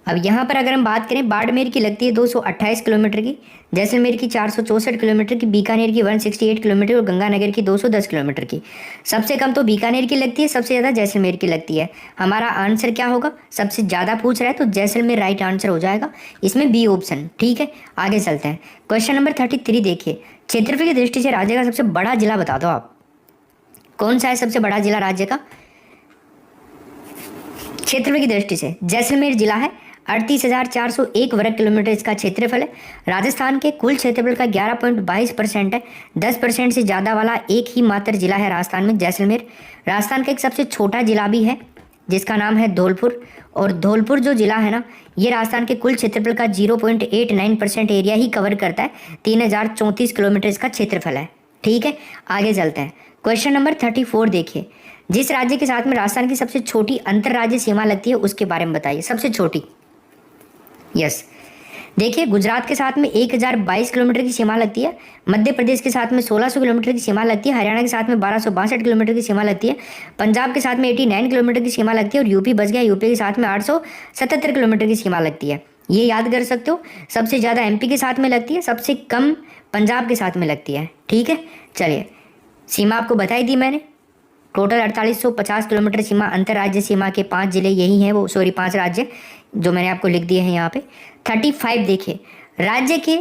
अब यहाँ पर अगर हम बात करें, बाड़मेर की लगती है 228 किलोमीटर की, जैसलमेर की 464 किलोमीटर की, बीकानेर की 168 किलोमीटर और गंगानगर की 210 किलोमीटर की। सबसे कम तो बीकानेर की लगती है, सबसे ज़्यादा जैसलमेर की लगती है। हमारा आंसर क्या होगा, सबसे ज़्यादा पूछ रहा है तो जैसलमेर राइट आंसर हो जाएगा, इसमें बी ऑप्शन। ठीक है, आगे चलते हैं। क्वेश्चन नंबर 33 देखिए, क्षेत्रफल की दृष्टि से राज्य का सबसे बड़ा जिला बता दो आप। कौन सा है सबसे बड़ा जिला राज्य का क्षेत्रफल की दृष्टि से? जैसलमेर जिला है, 38,401 वर्ग किलोमीटर इसका क्षेत्रफल है। राजस्थान के कुल क्षेत्रफल का 11.22% है। 10% से ज़्यादा वाला एक ही मात्र जिला है राजस्थान में, जैसलमेर। राजस्थान का एक सबसे छोटा जिला भी है जिसका नाम है धौलपुर, और धौलपुर जो जिला है ना ये राजस्थान के कुल क्षेत्रफल का 0.89% एरिया ही कवर करता है। 3034 किलोमीटर इसका क्षेत्रफल है। ठीक है, आगे चलते हैं। क्वेश्चन नंबर 34 देखिए, जिस राज्य के साथ में राजस्थान की सबसे छोटी अंतर्राज्यीय सीमा लगती है उसके बारे में बताइए, सबसे छोटी। यस, देखिए गुजरात के साथ में 1022 किलोमीटर की सीमा लगती है, मध्य प्रदेश के साथ में 1600 किलोमीटर की सीमा लगती है, हरियाणा के साथ में 1262 किलोमीटर की सीमा लगती है, पंजाब के साथ में 89 किलोमीटर की सीमा लगती है और यूपी बच गया, यूपी के साथ में 877 किलोमीटर की सीमा लगती है। ये याद कर सकते हो। सबसे ज़्यादा एमपी के साथ में लगती है, सबसे कम पंजाब के साथ में लगती है। ठीक है, चलिए सीमा आपको बताई दी मैंने। टोटल 4850 किलोमीटर सीमा, अंतर्राज्य सीमा के 5 जिले यही हैं, वो 5 राज्य जो मैंने आपको लिख दिए हैं यहाँ पे। 35 देखिए, राज्य के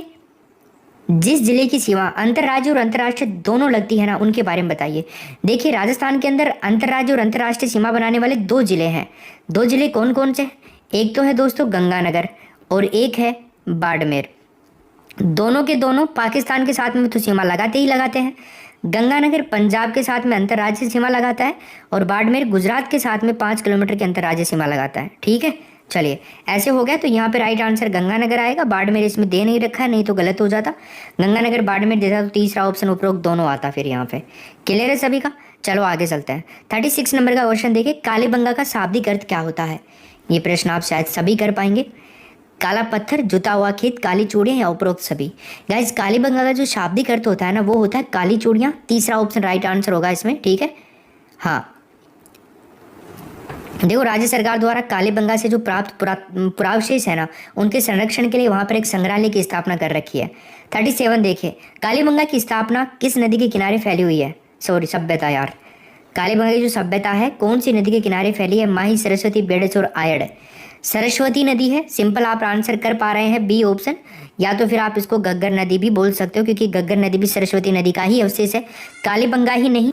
जिस जिले की सीमा अंतर्राज्य और अंतर्राष्ट्रीय दोनों लगती है ना उनके बारे में बताइए। देखिए राजस्थान के अंदर अंतर्राज्य और अंतर्राष्ट्रीय सीमा बनाने वाले 2 जिले हैं। 2 जिले कौन कौन से? एक तो है दोस्तों गंगानगर और एक है बाड़मेर। दोनों के दोनों पाकिस्तान के साथ में तो सीमा लगाते ही लगाते हैं। गंगानगर पंजाब के साथ में अंतर्राज्यीय सीमा लगाता है और बाड़मेर गुजरात के साथ में 5 किलोमीटर की अंतर्राज्यीय सीमा लगाता है। ठीक है, चलिए ऐसे हो गया, तो यहाँ पे राइट आंसर गंगानगर आएगा। बाड़मेर इसमें दे नहीं रखा है, नहीं तो गलत हो जाता। गंगानगर बाड़मेर देता तो तीसरा ऑप्शन उपरोक्त दोनों आता फिर यहाँ पे। क्लियर है सभी का? चलो आगे चलते हैं। 36 नंबर का क्वेश्चन देखिए, कालीबंगा का शाब्दिक अर्थ क्या होता है? ये प्रश्न आप शायद सभी कर पाएंगे। काला पत्थर, जुता हुआ खेत, काली चूड़ियाँ या उपरोक्त सभी। गाइस कालीबंगा का जो शाब्दिक अर्थ होता है ना वो होता है काली चूड़ियाँ। तीसरा ऑप्शन राइट आंसर होगा इसमें। ठीक है, हाँ देखो राज्य सरकार द्वारा कालीबंगा से जो प्राप्त पुरावशेष है ना उनके संरक्षण के लिए वहाँ पर एक संग्रहालय की स्थापना कर रखी है। 37 देखिए, कालीबंगा की स्थापना किस नदी के किनारे फैली हुई है? सभ्यता यार, कालीबंगा की जो सभ्यता है कौन सी नदी के किनारे फैली है? माही, सरस्वती, बेड़च और आयड़। सरस्वती नदी है। सिंपल आप आंसर कर पा रहे हैं बी ऑप्शन, या तो फिर आप इसको गग्गर नदी भी बोल सकते हो क्योंकि गग्गर नदी भी सरस्वती नदी का ही अवशेष है। कालीबंगा ही नहीं,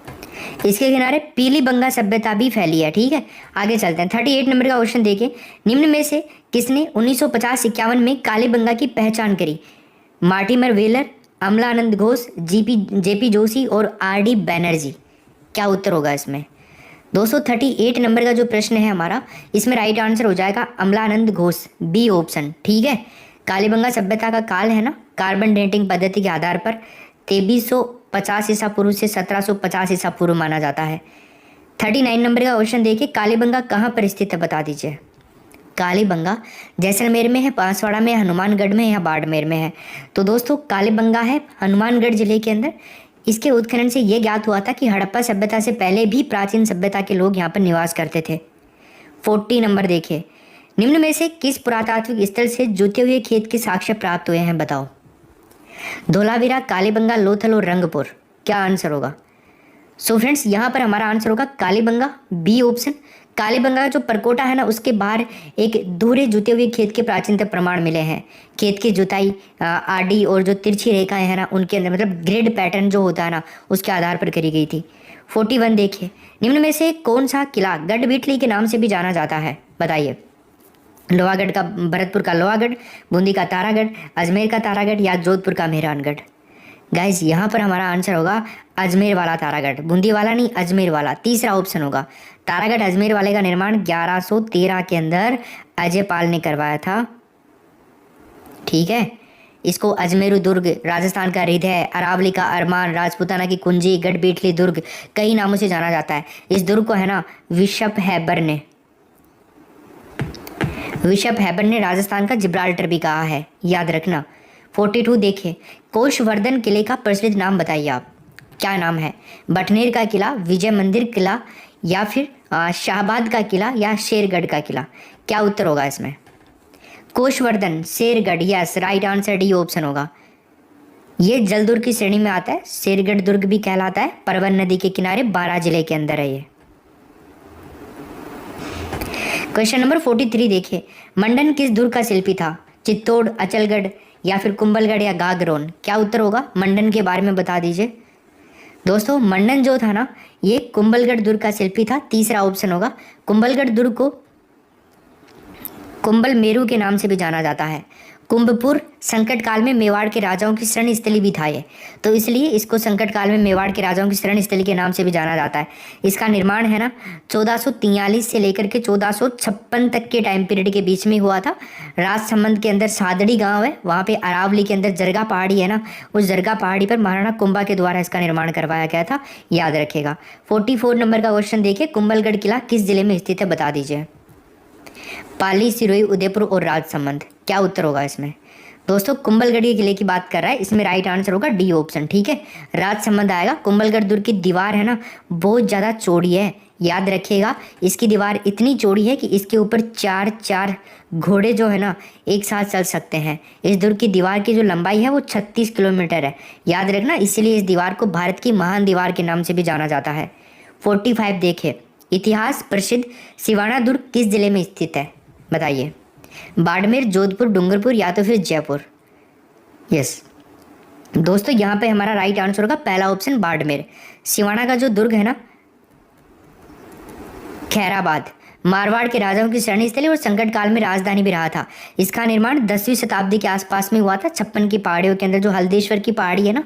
इसके किनारे पीलीबंगा सभ्यता भी फैली है। ठीक है, आगे चलते हैं। 38 नंबर का क्वेश्चन देखिए, निम्न में से किसने 1950-51 में कालीबंगा की पहचान करी? Mortimer Wheeler, Amalananda Ghosh, J P Joshi और आर.डी. बैनर्जी। क्या उत्तर होगा इसमें? दोस्तों 38 नंबर का जो प्रश्न है हमारा, इसमें राइट आंसर हो जाएगा अमलानंद घोष, बी ऑप्शन। ठीक है, कालीबंगा सभ्यता का काल है ना कार्बन डेटिंग पद्धति के आधार पर 2350 ईसा पूर्व से 1750 ईसा पूर्व माना जाता है। 39 नंबर का क्वेश्चन देखिए, कालीबंगा कहाँ पर स्थित है बता दीजिए। कालीबंगा जैसलमेर में है, बांसवाड़ा में, हनुमानगढ़ में या बाड़मेर में है? तो दोस्तों कालीबंगा है हनुमानगढ़ जिले के अंदर। इसके उत्खनन से ये ज्ञात हुआ था कि हड़प्पा सभ्यता से पहले भी प्राचीन सभ्यता के लोग यहाँ पर निवास करते थे। 40 नंबर देखिए, निम्न में से किस पुरातात्विक स्थल से जुते हुए खेत के साक्ष्य प्राप्त हुए हैं, बताओ। धोलावीरा, कालीबंगा, लोथल और रंगपुर, क्या आंसर होगा? सो फ्रेंड्स, यहाँ पर हमारा आंसर होगा कालीबंगा, बी ऑप्शन। कालीबंगा का जो परकोटा है ना, उसके बाहर एक धूरे जुते हुए खेत के प्राचीनतम प्रमाण मिले हैं। खेत की जुताई आडी और जो तिरछी रेखाएं हैं ना, उनके अंदर मतलब ग्रिड पैटर्न जो होता है ना, उसके आधार पर करी गई थी। 41 देखिए, निम्न में से कौन सा किला गढ़बिटली के नाम से भी जाना जाता है, बताइए। लोहागढ़ का, भरतपुर का लोहागढ़, बूंदी का तारागढ़, अजमेर का तारागढ़ या जोधपुर का मेहरानगढ़। गाइस, यहाँ पर हमारा आंसर होगा अजमेर वाला तारागढ़, बूंदी वाला नहीं, अजमेर वाला, तीसरा ऑप्शन होगा। तारागढ़ अजमेर वाले का निर्माण 1113 के अंदर अजयपाल ने करवाया था। ठीक है, इसको अजमेरू दुर्ग, राजस्थान का हृदय, अरावली का अरमान, राजपूताना की कुंजी, गढ़बीटली दुर्ग, कई नामों से जाना जाता है। इस दुर्ग को है ना बिशप हैबर ने राजस्थान का जिब्राल्टर भी कहा है, याद रखना। 42 देखिए, कोशवर्धन किले का प्रचलित नाम बताइए आप, क्या नाम है? बटनेर का किला, विजय मंदिर किला या फिर शाहबाद का किला या शेरगढ़ का किला, क्या उत्तर होगा इसमें? Koshvardhan, Shergarh, yes, right answer D option होगा। ये जल दुर्ग की श्रेणी में आता है, शेरगढ़ दुर्ग भी कहलाता है, परवन नदी के किनारे 12 जिले के अंदर है ये। क्वेश्चन नंबर 43 देखिए, मंडन किस दुर्ग का शिल्पी था? चित्तौड़, अचलगढ़ या फिर कुंभलगढ़ या गागरोन, क्या उत्तर होगा? मंडन के बारे में बता दीजिए। दोस्तों, मंडन जो था ना, ये कुंभलगढ़ दुर्ग का शिल्पी था, तीसरा ऑप्शन होगा। कुंभलगढ़ दुर्ग को कुंभल मेरू के नाम से भी जाना जाता है। कुंभपुर संकट काल में मेवाड़ के राजाओं की शरण स्थली भी था ये, तो इसलिए इसको संकट काल में मेवाड़ के राजाओं की शरण स्थली के नाम से भी जाना जाता है। इसका निर्माण है ना 1443 से लेकर के 1456 तक के टाइम पीरियड के बीच में हुआ था। राजसमंद के अंदर सादड़ी गांव है, वहाँ पे अरावली के अंदर जरगा पहाड़ी है ना, उस जरगा पहाड़ी पर महाराणा कुंभा के द्वारा इसका निर्माण करवाया गया था, याद रखेगा। 44 नंबर का क्वेश्चन देखिए, कुंभलगढ़ किला किस जिले में स्थित है, बता दीजिए। पाली, सिरोही, उदयपुर और राजसमंद, क्या उत्तर होगा इसमें? दोस्तों, कुंभलगढ़ के किले की बात कर रहा है, इसमें राइट आंसर होगा डी ऑप्शन। ठीक है, राजसमंद आएगा। कुंभलगढ़ दुर्ग की दीवार है ना, बहुत ज़्यादा चौड़ी है, याद रखिएगा। इसकी दीवार इतनी चौड़ी है कि इसके ऊपर 4 घोड़े जो है ना एक साथ चल सकते हैं। इस दुर्ग की दीवार की जो लंबाई है वो 36 किलोमीटर है, याद रखना। इसीलिए इस दीवार को भारत की महान दीवार के नाम से भी जाना जाता है। 45 देखिए, इतिहास प्रसिद्ध सिवाना दुर्ग किस जिले में स्थित है, बताइए। बाड़मेर, जोधपुर, डूंगरपुर या तो फिर जयपुर। यस दोस्तों, यहाँ पे हमारा राइट आंसर होगा पहला ऑप्शन, बाड़मेर। सिवाना का जो दुर्ग है ना, खैराबाद, मारवाड़ के राजाओं की शरण स्थली और संकट काल में राजधानी भी रहा था। इसका निर्माण 10वीं शताब्दी के आसपास में हुआ था। 56 की पहाड़ियों के अंदर जो हल्देश्वर की पहाड़ी है ना,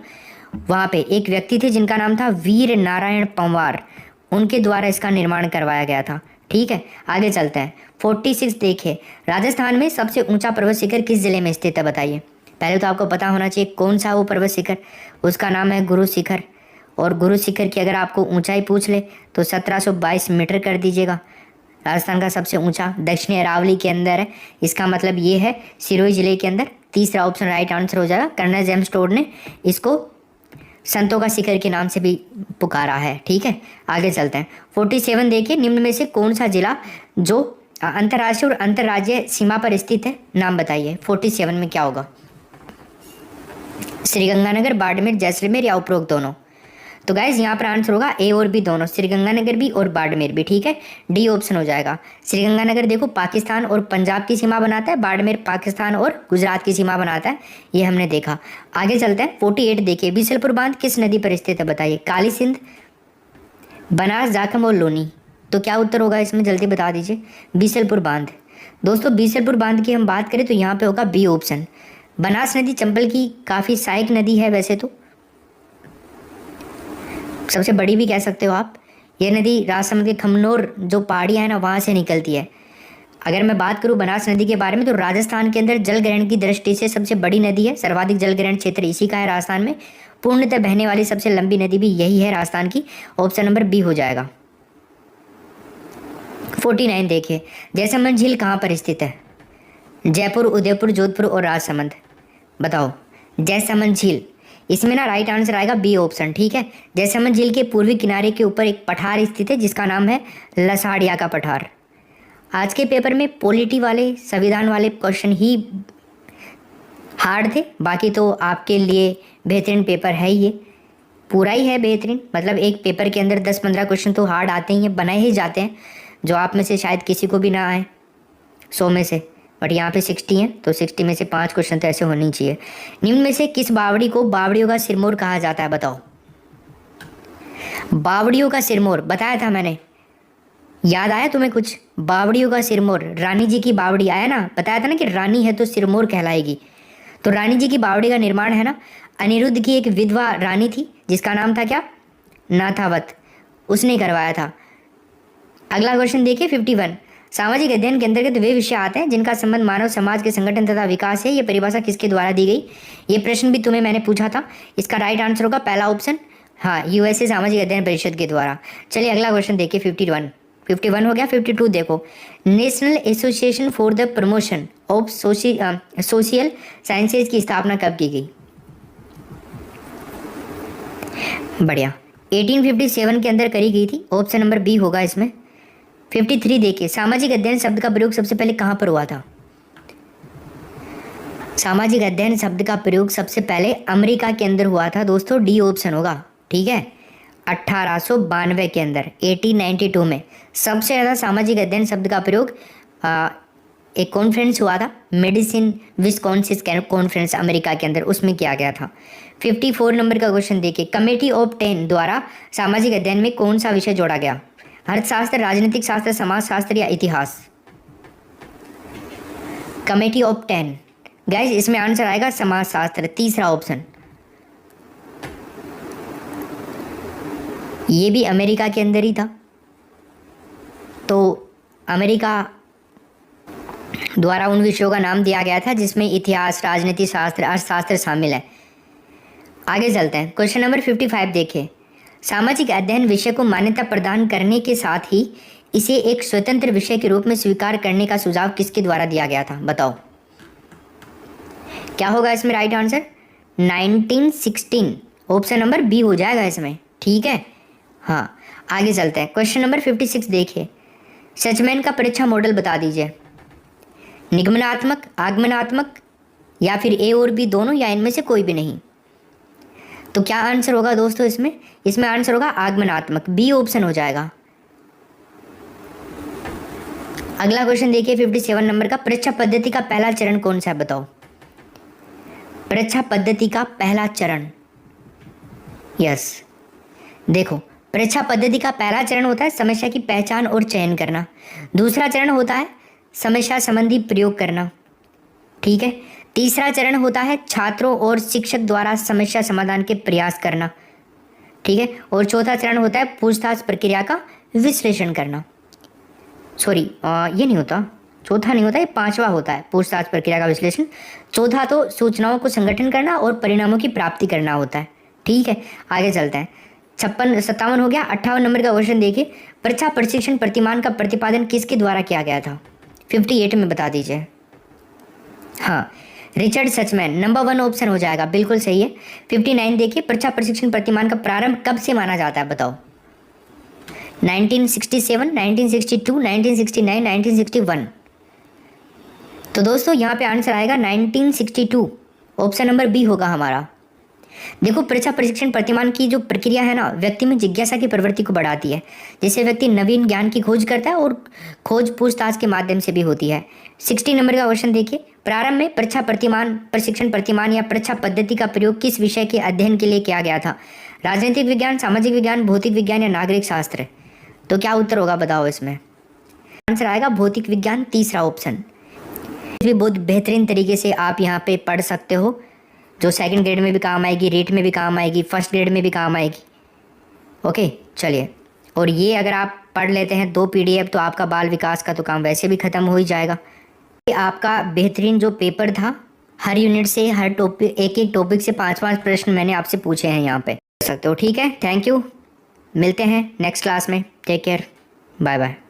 वहाँ पे एक व्यक्ति थे जिनका नाम था वीर नारायण पंवार, उनके द्वारा इसका निर्माण करवाया गया था। ठीक है, आगे चलते हैं। 46 देखिए, राजस्थान में सबसे ऊंचा पर्वत शिखर किस जिले में स्थित है, बताइए। पहले तो आपको पता होना चाहिए कौन सा वो पर्वत शिखर, उसका नाम है गुरु शिखर। और गुरु शिखर की अगर आपको ऊंचाई पूछ ले तो 1722 मीटर कर दीजिएगा। राजस्थान का सबसे ऊंचा दक्षिणी अरावली के अंदर है, इसका मतलब ये है सिरोही जिले के अंदर। तीसरा ऑप्शन राइट आंसर हो जाएगा। कर्नल जेम्स टोड ने इसको संतों का शिखर के नाम से भी पुकारा है। ठीक है, आगे चलते हैं। 47 देखिए, निम्न में से कौन सा जिला जो अंतर्राष्ट्रीय और अंतर्राज्यीय सीमा पर स्थित है, नाम बताइए। 47 में क्या होगा? श्रीगंगानगर, बाड़मेर, जैसलमेर या उपरोक्त दोनों। तो गाइज यहाँ पर आंसर होगा ए और बी दोनों, श्रीगंगानगर भी और बाड़मेर भी। ठीक है, डी ऑप्शन हो जाएगा। श्रीगंगानगर देखो पाकिस्तान और पंजाब की सीमा बनाता है, बाड़मेर पाकिस्तान और गुजरात की सीमा बनाता है, ये हमने देखा। आगे चलते हैं। 48 देखिए, बीसलपुर बांध किस नदी पर स्थित है, बताइए। काली सिंध, बनास, जाखम और लोनी। तो क्या उत्तर होगा इसमें, जल्दी बता दीजिए। बीसलपुर बांध। दोस्तों, बीसलपुर बांध की हम बात करें तो यहाँ पे होगा बी ऑप्शन। बनास नदी चंबल की काफ़ी सहायक नदी है, वैसे तो सबसे बड़ी भी कह सकते हो आप। यह नदी राजसमंद के खमनोर जो पहाड़ियाँ हैं ना, वहाँ से निकलती है। अगर मैं बात करूँ बनास नदी के बारे में तो राजस्थान के अंदर जल ग्रहण की दृष्टि से सबसे बड़ी नदी है, सर्वाधिक जल ग्रहण क्षेत्र इसी का है राजस्थान में। पूर्णतः बहने वाली सबसे लंबी नदी भी यही है राजस्थान की, ऑप्शन नंबर बी हो जाएगा। 49 देखिए, जैसलमेर झील कहाँ पर स्थित है? जयपुर, उदयपुर, जोधपुर और राजसमंद। बताओ, जैसलमेर झील इसमें ना राइट आंसर आएगा बी ऑप्शन, ठीक है। जैसलमेर झील के पूर्वी किनारे के ऊपर एक पठार स्थित है जिसका नाम है लसाड़िया का पठार। आज के पेपर में पॉलिटी वाले, संविधान वाले क्वेश्चन ही हार्ड थे, बाकी तो आपके लिए बेहतरीन पेपर है ही, ये पूरा ही है बेहतरीन। मतलब एक पेपर के अंदर 10-15 क्वेश्चन तो हार्ड आते ही हैं, बनाए ही जाते हैं, जो आप में से शायद किसी को भी ना आए 100 में से, बट यहाँ पे 60 हैं, तो 60 में से 5 क्वेश्चन तो ऐसे होने चाहिए। निम्न में से किस बावड़ी को बावड़ियों का सिरमौर कहा जाता है, बताओ। बावड़ियों का सिरमौर बताया था मैंने, याद आया तुम्हें कुछ? बावड़ियों का सिरमौर, रानी जी की बावड़ी, आया ना, बताया था ना कि रानी है तो सिरमौर कहलाएगी। तो रानी जी की बावड़ी का निर्माण है ना, अनिरुद्ध की एक विधवा रानी थी जिसका नाम था क्या, नाथावत, उसने करवाया था। अगला क्वेश्चन देखिए 51। सामाजिक अध्ययन के अंतर्गत वे विषय आते हैं जिनका संबंध मानव समाज के संगठन तथा विकास है। ये परिभाषा किसके द्वारा दी गई? ये प्रश्न भी तुम्हें मैंने पूछा था। इसका राइट आंसर होगा पहला ऑप्शन, हाँ, यूएसए सामाजिक अध्ययन परिषद के द्वारा। चलिए अगला क्वेश्चन देखिए 51 हो गया। 52 देखो, national association for the promotion of social sciences की स्थापना कब की गई? बढ़िया, 1857 के अंदर करी गई थी, ऑप्शन नंबर बी होगा इसमें। 53 देखिए, सामाजिक अध्ययन शब्द का प्रयोग सबसे पहले कहाँ पर हुआ था? सामाजिक अध्ययन शब्द का प्रयोग सबसे पहले अमेरिका के अंदर हुआ था दोस्तों, डी ऑप्शन होगा, ठीक है। 1892 के अंदर, 1892 में सबसे ज़्यादा सामाजिक अध्ययन शब्द का प्रयोग एक कॉन्फ्रेंस हुआ था, मेडिसिन विस्कॉन्सिन कॉन्फ्रेंस अमेरिका के अंदर, उसमें किया गया था। 54 नंबर का क्वेश्चन देखिए, कमेटी ऑफ 10 द्वारा सामाजिक अध्ययन में कौन सा विषय जोड़ा गया? अर्थशास्त्र, राजनीतिक शास्त्र, समाज शास्त्र या इतिहास? कमेटी ऑफ 10 गाइस, इसमें आंसर आएगा समाज शास्त्र, तीसरा ऑप्शन। ये भी अमेरिका के अंदर ही था, तो अमेरिका द्वारा उन विषयों का नाम दिया गया था जिसमें इतिहास, राजनीति शास्त्र, अर्थशास्त्र शामिल है। आगे चलते हैं, क्वेश्चन नंबर 55 देखिए, सामाजिक अध्ययन विषय को मान्यता प्रदान करने के साथ ही इसे एक स्वतंत्र विषय के रूप में स्वीकार करने का सुझाव किसके द्वारा दिया गया था, बताओ। क्या होगा इसमें right answer? 1916, option number B हो जाएगा इसमें, ठीक है। हाँ, आगे चलते हैं, क्वेश्चन नंबर 56 देखिए, सचमैन का परीक्षा मॉडल बता दीजिए। निगमनात्मक, आगमनात्मक, या फिर ए और बी दोनों, या इनमें से कोई भी नहीं? तो क्या आंसर होगा दोस्तों इसमें? इसमें आंसर होगा आगमनात्मक, बी ऑप्शन हो जाएगा। अगला क्वेश्चन देखिए 57 नंबर का, परीक्षा पद्धति का पहला चरण कौन सा है, बताओ। परीक्षा पद्धति का पहला चरण, यस, देखो, परीक्षा पद्धति का पहला चरण होता है समस्या की पहचान और चयन करना। दूसरा चरण होता है समस्या संबंधी प्रयोग करना, ठीक है। तीसरा चरण होता है छात्रों और शिक्षक द्वारा समस्या समाधान के प्रयास करना, ठीक है। और चौथा चरण होता है पूछताछ प्रक्रिया का विश्लेषण करना। सॉरी, ये नहीं होता, चौथा नहीं होता, ये पांचवा होता है, पूछताछ प्रक्रिया का विश्लेषण। चौथा तो सूचनाओं को संगठन करना और परिणामों की प्राप्ति करना होता है, ठीक है। आगे चलते हैं, 57 हो गया। 58 नंबर का क्वेश्चन देखिए, परीक्षा प्रशिक्षण प्रतिमान का प्रतिपादन किसके द्वारा किया गया था? 58 में बता दीजिए। हाँ, रिचर्ड सचमैन, नंबर 1 ऑप्शन हो जाएगा, बिल्कुल सही है। 59 देखिए, परीक्षा प्रशिक्षण प्रतिमान का प्रारंभ कब से माना जाता है, बताओ। 1967, 1962, 1969, 1961? तो दोस्तों यहाँ पे आंसर आएगा 1962, ऑप्शन नंबर बी होगा हमारा। देखो, परीक्षा प्रशिक्षण प्रतिमान की जो प्रक्रिया है ना, व्यक्ति में जिज्ञासा की प्रवृत्ति को बढ़ाती है, जिससे व्यक्ति नवीन ज्ञान की खोज करता है और खोज पूछताछ के माध्यम से भी होती है। 60 नंबर का क्वेश्चन देखिए, प्रारंभ में परीक्षा प्रतिमान, प्रशिक्षण प्रतिमान या परीक्षा पद्धति का प्रयोग किस विषय के अध्ययन के लिए किया गया था? राजनीतिक विज्ञान, सामाजिक विज्ञान, भौतिक विज्ञान या नागरिक शास्त्र? तो क्या उत्तर होगा बताओ इसमें? आंसर आएगा भौतिक विज्ञान, तीसरा ऑप्शन। भी बहुत बेहतरीन तरीके से आप यहाँ पे पढ़ सकते हो, जो सेकंड ग्रेड में भी काम आएगी, रेट में भी काम आएगी, फर्स्ट ग्रेड में भी काम आएगी। ओके, चलिए, और ये अगर आप पढ़ लेते हैं 2 PDF, तो आपका बाल विकास का तो काम वैसे भी ख़त्म हो ही जाएगा। ये आपका बेहतरीन जो पेपर था, हर यूनिट से, हर टॉपिक, एक टॉपिक से 5-5 प्रश्न मैंने आपसे पूछे हैं यहाँ पे, कर सकते हो, ठीक है। थैंक यू, मिलते हैं नेक्स्ट क्लास में, टेक केयर, बाय बाय।